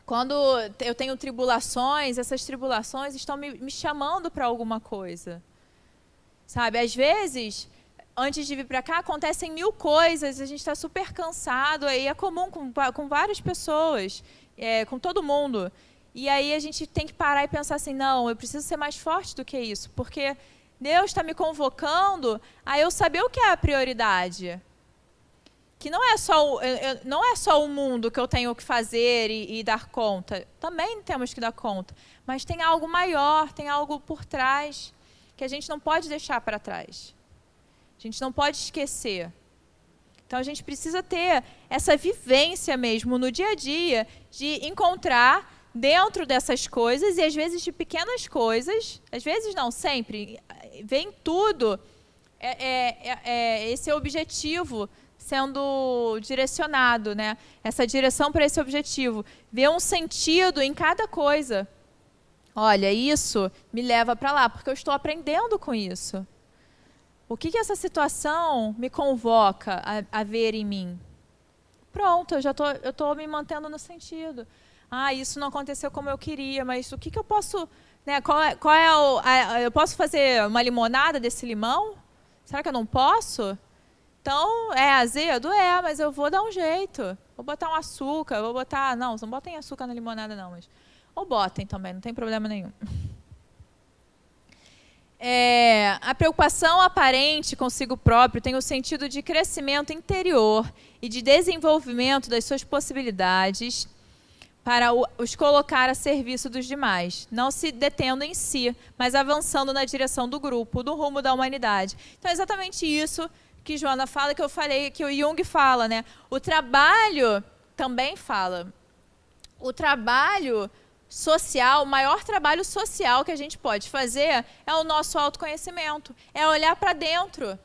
quando eu tenho tribulações, essas tribulações estão me chamando para alguma coisa. Sabe, às vezes, antes de vir para cá, acontecem 1000 coisas, a gente está super cansado, e é comum com várias pessoas, com todo mundo. E aí a gente tem que parar e pensar assim, não, eu preciso ser mais forte do que isso, porque Deus está me convocando a eu saber o que é a prioridade. que não é só o mundo que eu tenho que fazer e dar conta. Também temos que dar conta. Mas tem algo maior, tem algo por trás, que a gente não pode deixar para trás. A gente não pode esquecer. Então, a gente precisa ter essa vivência mesmo no dia a dia, de encontrar dentro dessas coisas, e às vezes de pequenas coisas, às vezes não, sempre, vem tudo, esse objetivo sendo direcionado, né? Essa direção para esse objetivo. Ver um sentido em cada coisa. Olha, isso me leva para lá, porque eu estou aprendendo com isso. O que essa situação me convoca a ver em mim? Pronto, eu estou me mantendo no sentido. Ah, isso não aconteceu como eu queria, mas o que eu posso... Né, eu posso fazer uma limonada desse limão? Será que eu não posso? Então, é azedo? Mas eu vou dar um jeito. Vou botar um açúcar, vou botar... Não botem açúcar na limonada não, mas... Ou botem também, não tem problema nenhum. A preocupação aparente consigo próprio tem o sentido de crescimento interior e de desenvolvimento das suas possibilidades para os colocar a serviço dos demais, não se detendo em si, mas avançando na direção do grupo, do rumo da humanidade. Então, é exatamente isso que Joana fala, que eu falei, que o Jung fala, né? O trabalho também fala. O trabalho social, o maior trabalho social que a gente pode fazer é o nosso autoconhecimento, é olhar para dentro.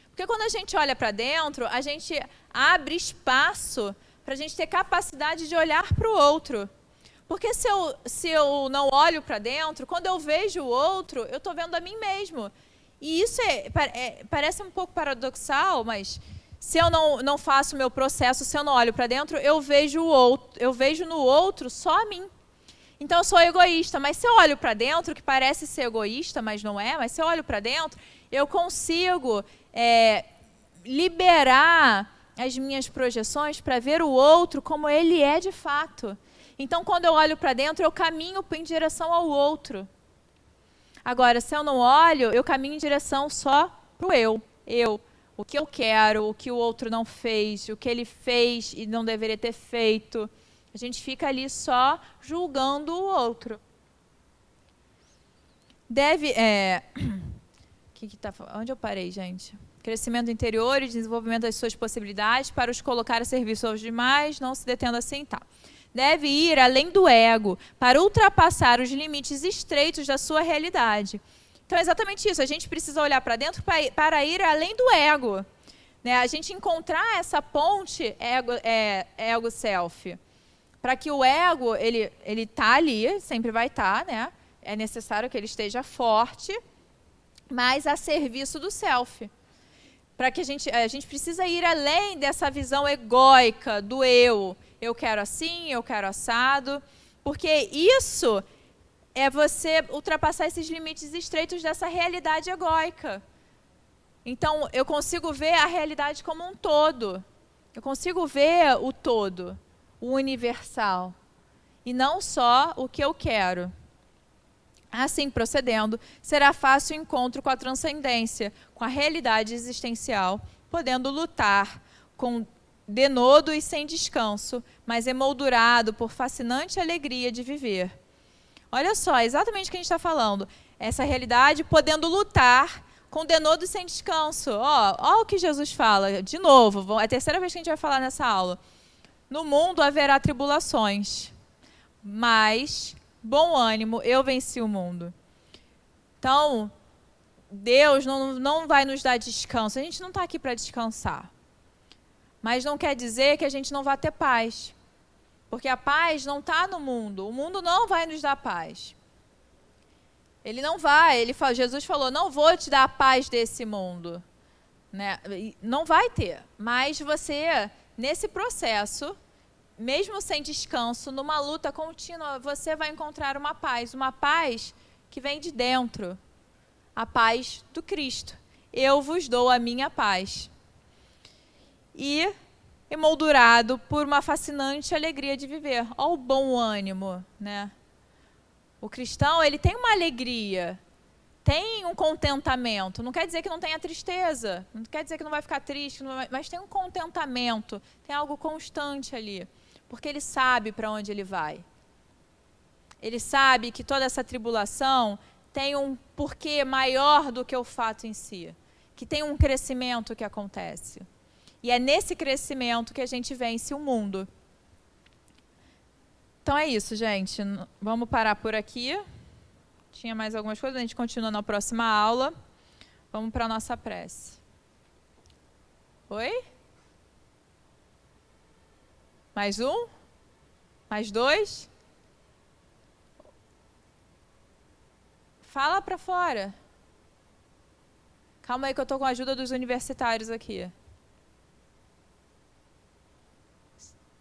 Porque quando a gente olha para dentro, a gente abre espaço para a gente ter capacidade de olhar para o outro. Porque se eu não olho para dentro, quando eu vejo o outro, eu estou vendo a mim mesmo. E isso parece um pouco paradoxal, mas se eu não faço o meu processo, se eu não olho para dentro, eu vejo no outro só a mim. Então, eu sou egoísta, mas se eu olho para dentro, que parece ser egoísta, mas não é, mas se eu olho para dentro, eu consigo liberar as minhas projeções para ver o outro como ele é de fato. Então, quando eu olho para dentro, eu caminho em direção ao outro. Agora, se eu não olho, eu caminho em direção só para o eu. O que eu quero, o que o outro não fez, o que ele fez e não deveria ter feito. A gente fica ali só julgando o outro. Onde eu parei, gente? Crescimento interior e desenvolvimento das suas possibilidades para os colocar a serviço aos demais, não se detendo assim, tá. Deve ir além do ego, para ultrapassar os limites estreitos da sua realidade. Então, é exatamente isso. A gente precisa olhar para dentro para ir além do ego. Né? A gente encontrar essa ponte ego-self. Para que o ego, ele está ali, sempre vai estar, né? É necessário que ele esteja forte, mas a serviço do self. Para que a gente precisa ir além dessa visão egóica do eu. Eu quero assim, eu quero assado. Porque isso é você ultrapassar esses limites estreitos dessa realidade egóica. Então, eu consigo ver a realidade como um todo. Eu consigo ver o todo. O universal, e não só o que eu quero. Assim procedendo, será fácil o encontro com a transcendência, com a realidade existencial, podendo lutar com denodo e sem descanso, mas emoldurado por fascinante alegria de viver. Olha só, exatamente o que a gente está falando. Essa realidade podendo lutar com denodo e sem descanso. Ó o que Jesus fala, de novo, é a terceira vez que a gente vai falar nessa aula. No mundo haverá tribulações, mas bom ânimo, eu venci o mundo. Então, Deus não vai nos dar descanso. A gente não está aqui para descansar. Mas não quer dizer que a gente não vai ter paz. Porque a paz não está no mundo. O mundo não vai nos dar paz. Ele não vai. Jesus falou, não vou te dar a paz desse mundo. Né? Não vai ter. Mas você... Nesse processo, mesmo sem descanso, numa luta contínua, você vai encontrar uma paz que vem de dentro, a paz do Cristo. Eu vos dou a minha paz. E emoldurado por uma fascinante alegria de viver. Olha o bom ânimo, né? O cristão, ele tem uma alegria. tem um contentamento. Não quer dizer que não tenha tristeza, não quer dizer que não vai ficar triste, mas tem um contentamento, tem algo constante ali, porque ele sabe para onde ele vai. Ele sabe que toda essa tribulação tem um porquê maior do que o fato em si, que tem um crescimento que acontece. E é nesse crescimento que a gente vence o mundo. Então é isso, gente. Vamos parar por aqui. Tinha mais algumas coisas, a gente continua na próxima aula. Vamos para a nossa prece. Oi? Mais um? Mais dois? Fala para fora. Calma aí que eu estou com a ajuda dos universitários aqui.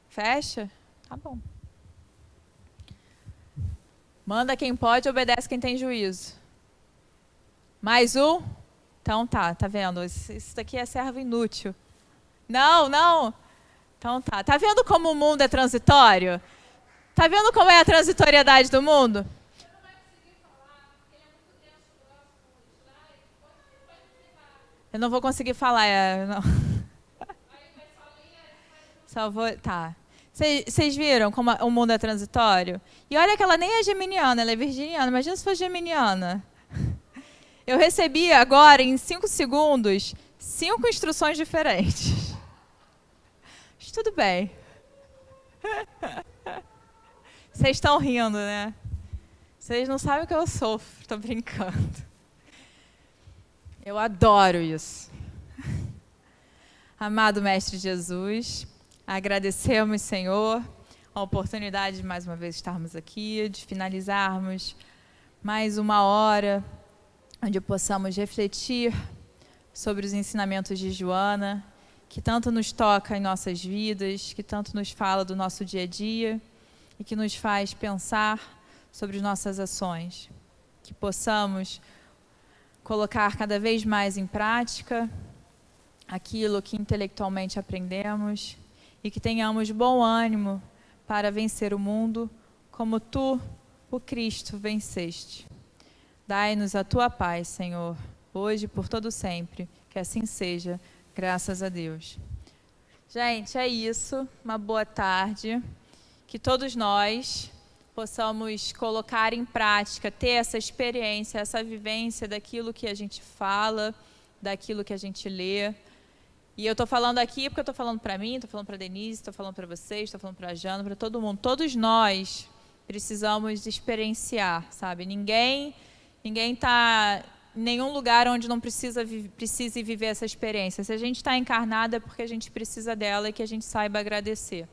Fecha? Tá bom. Manda quem pode, obedece quem tem juízo. Mais um? Então tá vendo? Isso daqui é servo inútil. Não. Então tá. Tá vendo como o mundo é transitório? Tá vendo como é a transitoriedade do mundo? Eu não vou conseguir falar. Não. Só vou. Tá. Vocês viram como o mundo é transitório? E olha que ela nem é geminiana, ela é virginiana. Imagina se fosse geminiana. Eu recebi agora, em 5 segundos, 5 instruções diferentes. Mas tudo bem. Vocês estão rindo, né? Vocês não sabem o que eu sofro. Estou brincando. Eu adoro isso. Amado Mestre Jesus, agradecemos, Senhor, a oportunidade de mais uma vez estarmos aqui, de finalizarmos mais uma hora, onde possamos refletir sobre os ensinamentos de Joana, que tanto nos toca em nossas vidas, que tanto nos fala do nosso dia a dia e que nos faz pensar sobre as nossas ações. Que possamos colocar cada vez mais em prática aquilo que intelectualmente aprendemos e que tenhamos bom ânimo para vencer o mundo como tu, o Cristo, venceste. Dai-nos a tua paz, Senhor, hoje e por todo sempre, que assim seja, graças a Deus. Gente, é isso, uma boa tarde, que todos nós possamos colocar em prática, ter essa experiência, essa vivência daquilo que a gente fala, daquilo que a gente lê. E eu estou falando aqui porque eu estou falando para mim, estou falando para a Denise, estou falando para vocês, estou falando para a Jana, para todo mundo. Todos nós precisamos experienciar, sabe? Ninguém está em nenhum lugar onde não precise viver essa experiência. Se a gente está encarnado é porque a gente precisa dela e que a gente saiba agradecer.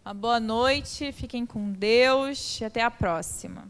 Uma boa noite, fiquem com Deus e até a próxima.